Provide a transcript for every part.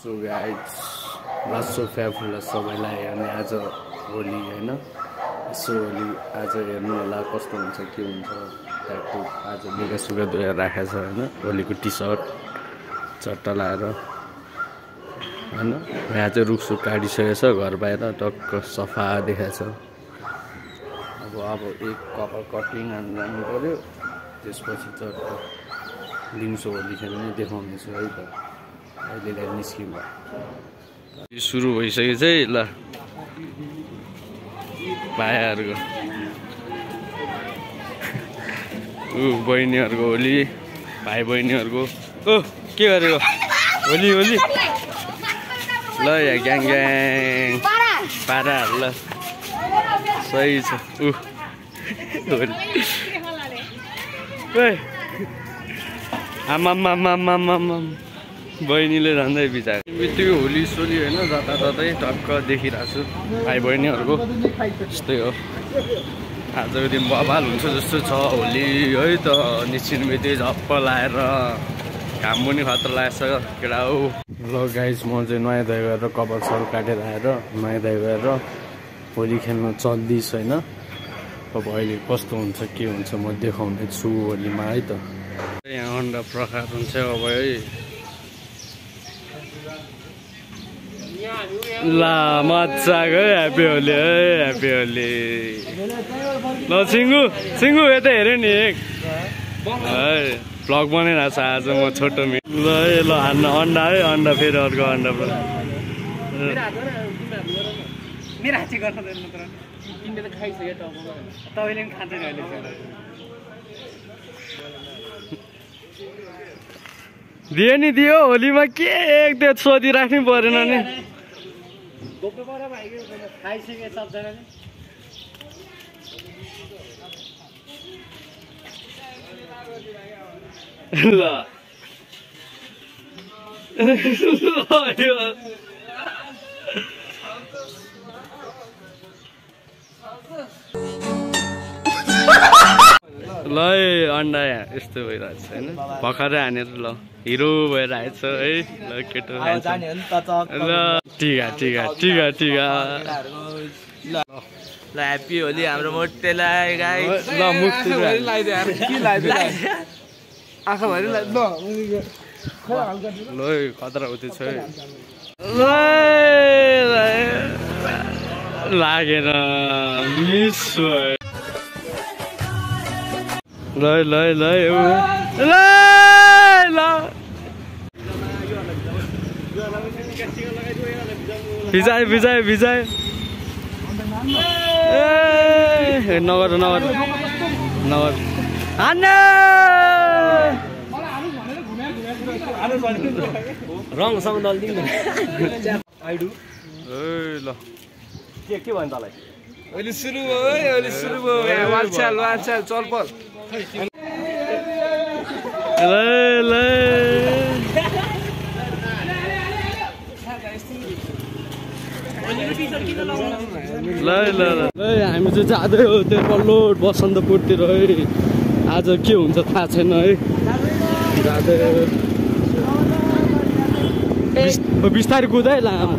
So guys लासो फ्याफुला सबैलाई अनि आज होली हैन सो होली आज हेर्नु होला कस्तो हुन्छ के हुन्छ ट्याटु आज लुगा सुगा धोएर राखेको छ हैन होलीको टी-सर्ट चट्टा लाएर हैन यहाँ चाहिँ रुखसुख काटिसकेको छ घर बाहिर टक्क सफा देखाएको छ अब एक कपाल कटिङ हान्न जानु पर्यो त्यसपछि चट्ट दिउँसो होली खेल्ने देखाउने छु है त अहिले निस्किनु सुरु भइसक्यो चाहिँ ल भाइहरूको बहिनीहरूको होली भाइ बहिनीहरूको ओ के गरेको होली होली ल यहाँ ग्याङ ग्याङ पाराहरू ल सही छ होली आमाम बहिनीले झन्डै बिचार बित्तिकै होली सोली होइन जताततै टक्क देखिरहेको छु भाइ बहिनीहरूको यस्तै हो आजको दिन बवाल हुन्छ जस्तो छ होली है त निश्चित बित्तिकै झप्प लाएर घाम पनि खतरा लागेछ केटा हो ल गाइस म चाहिँ नयाँ दाइ गएर कपाल सर काटेर आएर नयाँ दाइ गएर होली खेल्न चल्दैछ होइन अब अहिले कस्तो हुन्छ के हुन्छ म देखाउने छु होलीमा है त यहाँ अन्डा प्रकार हुन्छ अब है ला मजाको ह्याप्पी होली है ह्याप्पी होली ल सिङ्गु यता हेऱ्यो नि एक है भ्लग बनाइरहेको छ आज म छोटो मिट ल ल हान्न अन्डा है अन्डा फेरि अर्को अन्डा मेरो हात चाहिँ गर्दैन तर किन्ने त खाइसक्यो तपाईँले पनि खाँदैन अहिले दियो नि दियो होलीमा के एक त्यो सोधिराख्नै परेन नि गोप्नु पर्यो भाइको खाइसके सबजनाले ल ल अन्डा यस्तो भइरहेको छ होइन भर्खरै हानेर ल हिरो भइरहेको छ है ल केटो ल टिका टिका टिका टिका ल ह्याप्पी होली हाम्रो मोटेलाई गाई ल मुक्ति आँखाभरि ल खतरा हुँदैछ है लागेन मिस ल ल ल ल ल भिजाए भिजाए भिजाए ए नगर नगर नगर हान्न रङसँग दल्दिनु आइडु ए ल के भयो तँलाई होली सुरु भयो है होली सुरु भयो वालचाल वालचाल चलपल ल ल ल ल ल हामी चाहिँ जाँदै हो त्यो पल्लोट बसन्तपुरतिर है आज के हुन्छ थाहा छैन है जाँदै बिस्तारै कुदाइ लामो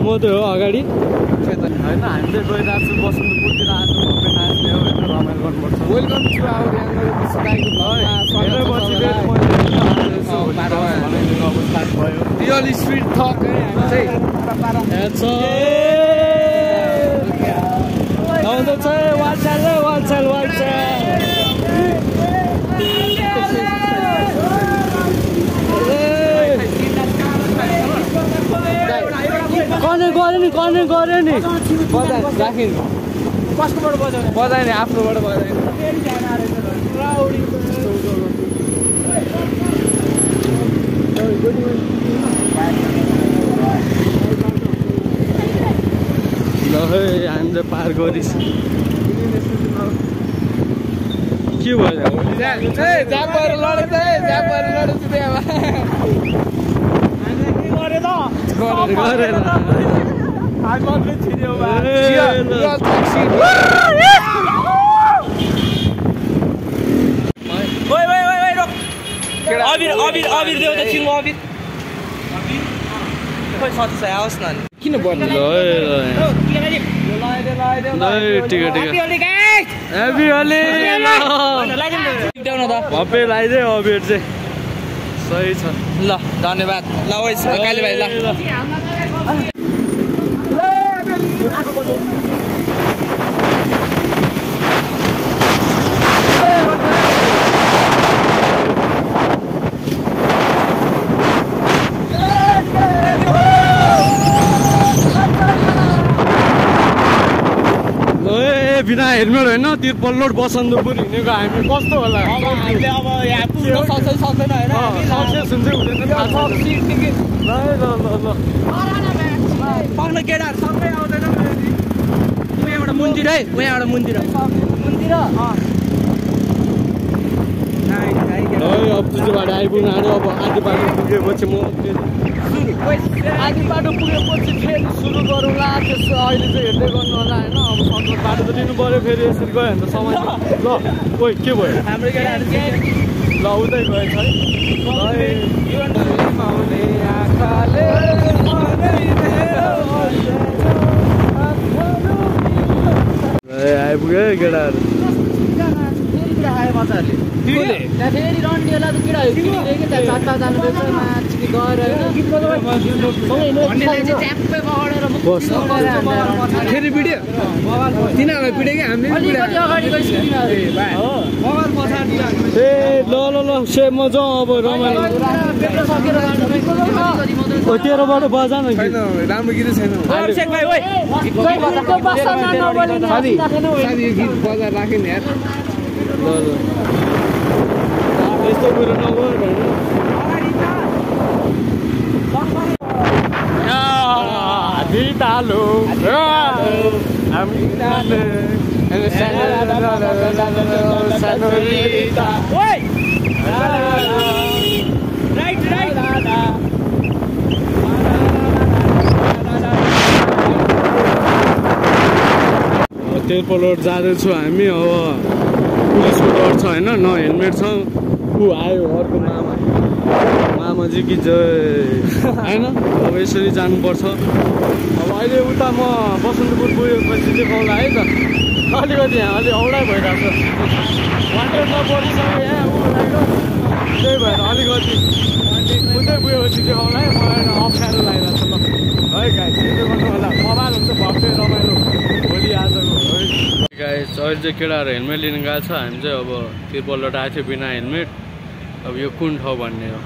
म त हो अगाडि होइन हामीले गइरहेको छु बसन्तपुरतिर आज भव्य नाच्ने हो होइन रमाइलो गर्नुपर्छ welcome to our really sweet थक है आउँदैछ वालचाल वालचाल वालचाल कने गऱ्यो नि राखिन् कसकोबाट बजाउने बजायो नि आफ्नोबाट बजायो ल है हामी चाहिँ पार गरिस् के भयो गरेर I got it, अबिर देऊ त छिङ अबिर खोइ सतीश आओस् न किन बन्द ल ठिक हेभी होली भव्य लगाइदिए अबिर चाहिँ सही छ ल धन्यवाद ल ओइस काली भाइ ल बिना हेलमेट होइन तिरपल लोड बसन्तपुर हिँडेको हामी कस्तो होला हामीले अब यहाँ पुग्न सक्दैन हैन सक्सेस हुन्छ हुँदैन ल पाउन केटाहरु सबै आउँदैन उहाँ एउटा मन्दिर है उहाँ एउटा मन्दिर अब त्यो बाटो आइपुग्नु आँट्यो अब आधी बाटो पुगेपछि म आधी बाटो पुगेपछि फेरि सुरु गरौँला त्यसो अहिले चाहिँ हेर्दै गर्नु होला होइन अब सडक बाटो त लिनु पऱ्यो फेरि यसरी गयो भने त समय ल ओइ के भयो हाम्रो केटाहरु ल उतै गएछ है आइपुग्यो है केटाहरू त्यहाँ फेरि रन्डीवाला त केटाहरू किनेको कि त्यहाँ चारवटा जानुपर्छ माथि गएर फेरि भिडियो तिनीहरूलाई पिड्यो कि हामीले ए ल ल ल से म जाउँ अब रमाइलो तेह्रबाट बजा न राम्रो गीत छैन गीत बजार राख्यो नि यार ल ल यस्तो कुरो नगर दिटालो तेलपोलोट जाँदैछु हामी अब पुलिसको डर छ होइन न हेलमेट छ ऊ आयो अर्को मामाजी कि जय होइन अब यसरी जानुपर्छ अब अहिले उता म बसन्तपुर पुगेपछि देखाउँला है त अलिकति यहाँ अलिक औडा भइरहेको छ वान्टेडमा परिसक्यो यहाँ त्यही भएर अलिकति उतै पुगेपछि देखाउँला है मलाई अप्ठ्यारो लागिरहेको छ ल है गाई त्यसो गर्नु होला बबाल हुन्छ भव्य रमाइलो भोलि आजको है गाई अहिले चाहिँ केटाहरू हेलमेट लिनु गएको छ हामी चाहिँ अब तिरपल्लोट आएको थियो बिना हेलमेट अब यो कुन ठाउँ भन्ने हो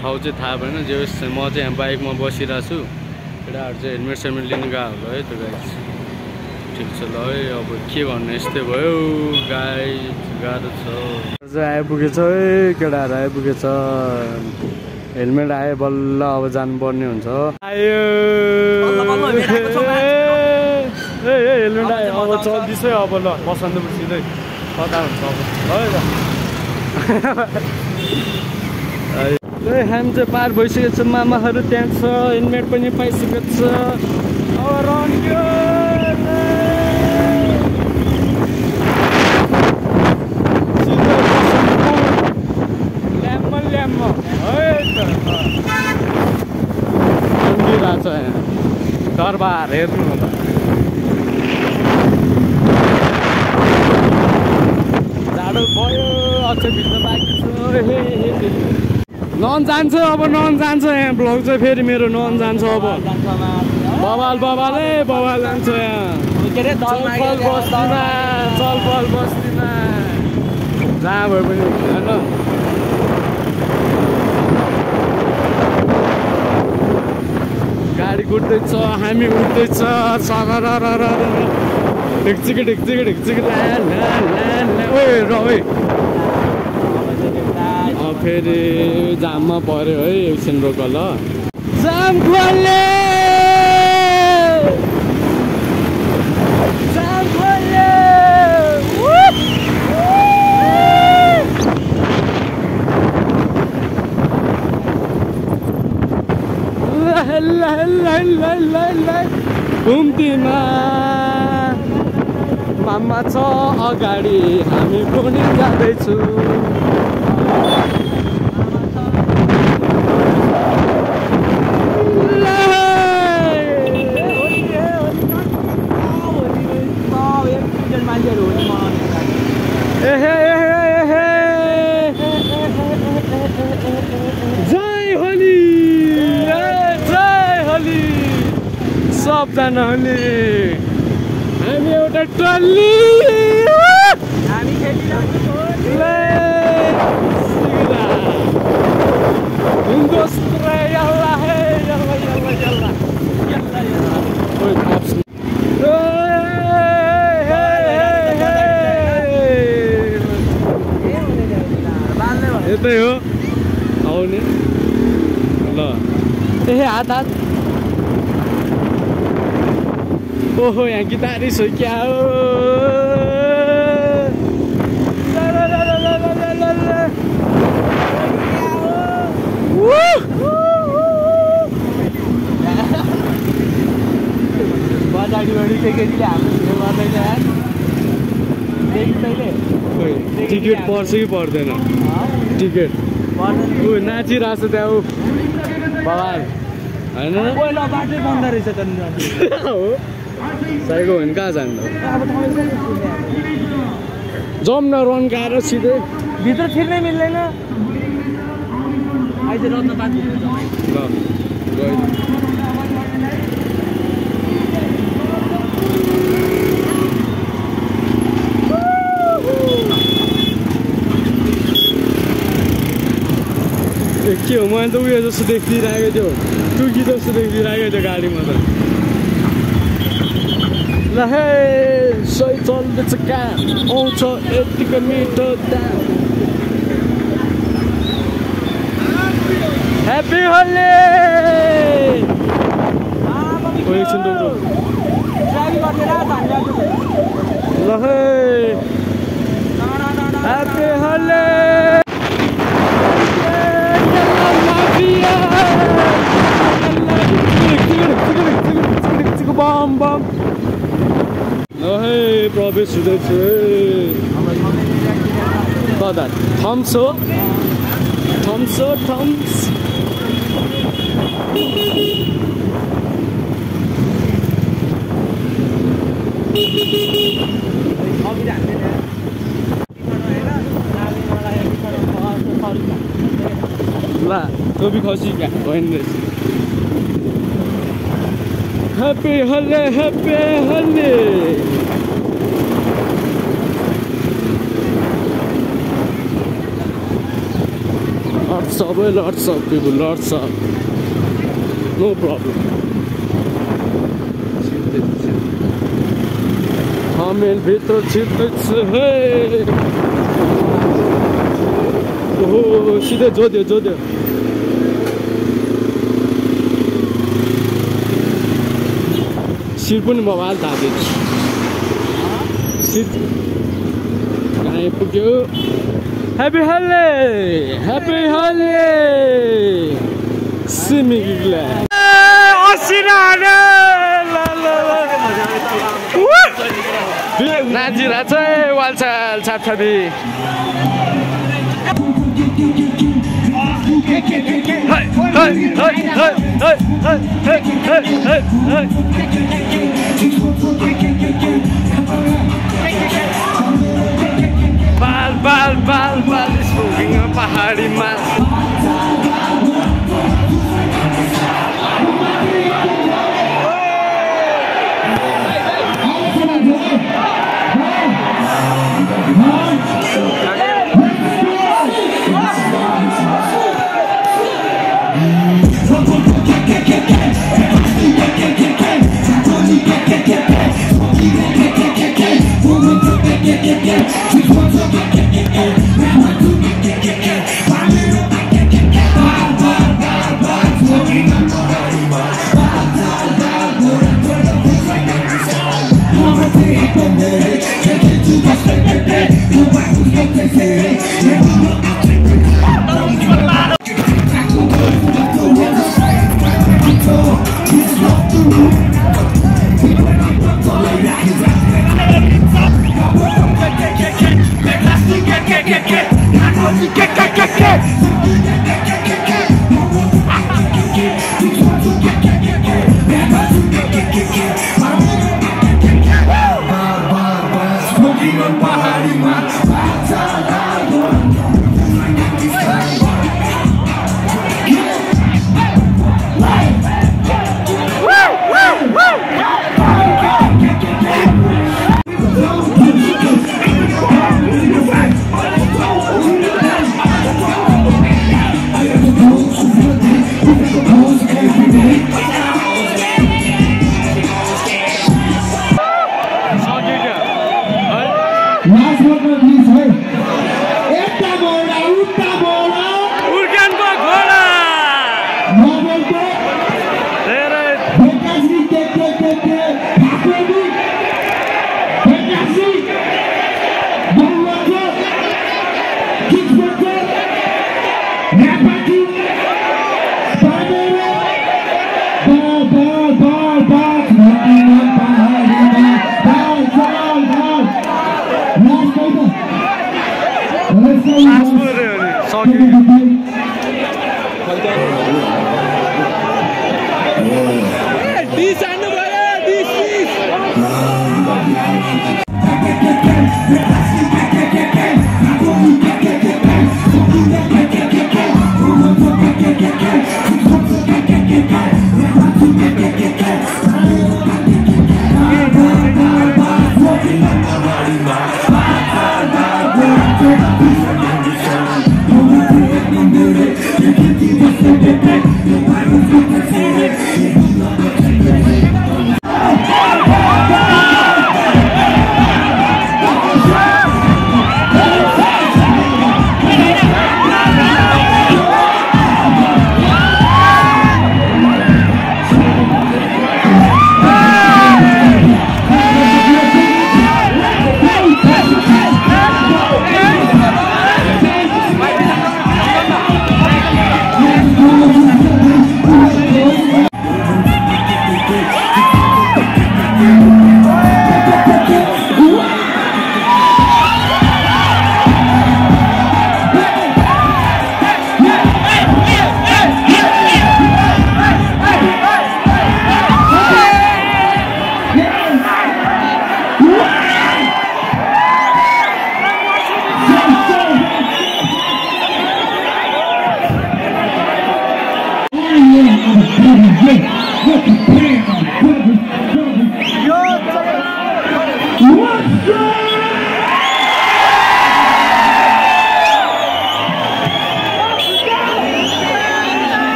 ठाउँ चाहिँ थाहा भएन जे होस् म चाहिँ यहाँ बाइकमा बसिरहेको छु केटाहरू चाहिँ हेलमेट सेलमेट लिनु गएको होला है त्यो गाई ठिक छ ल है अब के भन्नु यस्तै भयो गाई गाह्रो छ चाहिँ आइपुगेछ है केटाहरू आइपुगेछ हेलमेट आयो बल्ल अब जानुपर्ने हुन्छ आयो हेलमेट आयो अब चल्दैछ अब ल बसन्तपुर सिधै कता हुन्छ अब है हामी चाहिँ पार भइसकेको छ मामाहरू त्यहाँ छ हेलमेट पनि पाइसकेको छ अब रन्क्यो ल्याम्म है रन्किरहेको छ यहाँ दरबार हेर्नु होला जाडो भयो अझ भित्र बाँकी छ नन जान्छ अब नन जान्छ यहाँ ब्लग चाहिँ फेरि मेरो नन जान्छ अब बबाल जान्छ यहाँ चलपल बस्तीमा जहाँ भए पनि होइन गाडी कुट्दैछ हामी उठ्दैछ सगर ढिक्चिक ओइ फेरि जाममा पऱ्यो है एकछिन रोक ल जाम खोल्ने घुम्तीमा मामा छ अगाडि हामी पनि जाँदैछु जय होली जय होली सबजना होली हामी एउटा टल्ली हामी यतै हो आउने ल ए हात ओहो यहाँ गिटारिस हो क्या हो टिकट पर्छ कि पर्दैन टिकट ऊ नाचिरहेको छ त्यहाँ ऊ बबाल होइन बन्द रहेछ हो साइको भने कहाँ जानु जाउँ न रन गाएर सिधै भित्र छिर्नै मिल्दैन अहिले रत्न बात के हो मैले त उयो जस्तो देखिरहेको थियो टुकी जस्तो देखिरहेको थियो गाडीमा त ल हे सही चल्दैछ काम आउँछ यतिको मिठो दाम ह्याप्पी होली एकछिन ल हे ह्याप्पी होली बम बम प्रवेश हुँदैछ कता थम्स हो थम्स हो थम्स ला तँ भी खसी क्या होइन रहेछ Happy Holi, Happy Holi. Lots of people, lots of. No problem. Hamil भित्र छिर्दैछ हे ओहो सिधै जोड्यो सिर पनि मोबाइल थाहा सिर कहाँ पुग्यो ह्याप्पी होली सिमिगला नाचिरहेछ वालछाल छापछापी बाल smoking पहाडीमा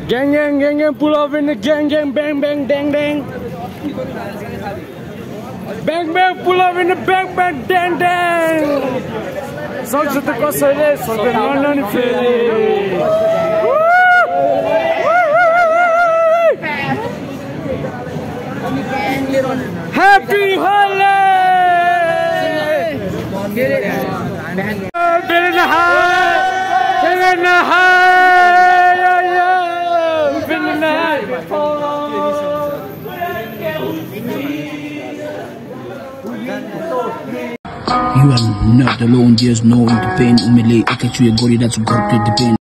Gang, pull up in the gang, bang, bang, dang, dang. Bang, bang, pull up in the bang, bang, dang, dang. Songs of the Kosovo, so the London Philly. Happy holiday! Bill in the high! Bill in the high! You are not alone, there's no way to pain. Umele, I catch you a gory that's got to depend.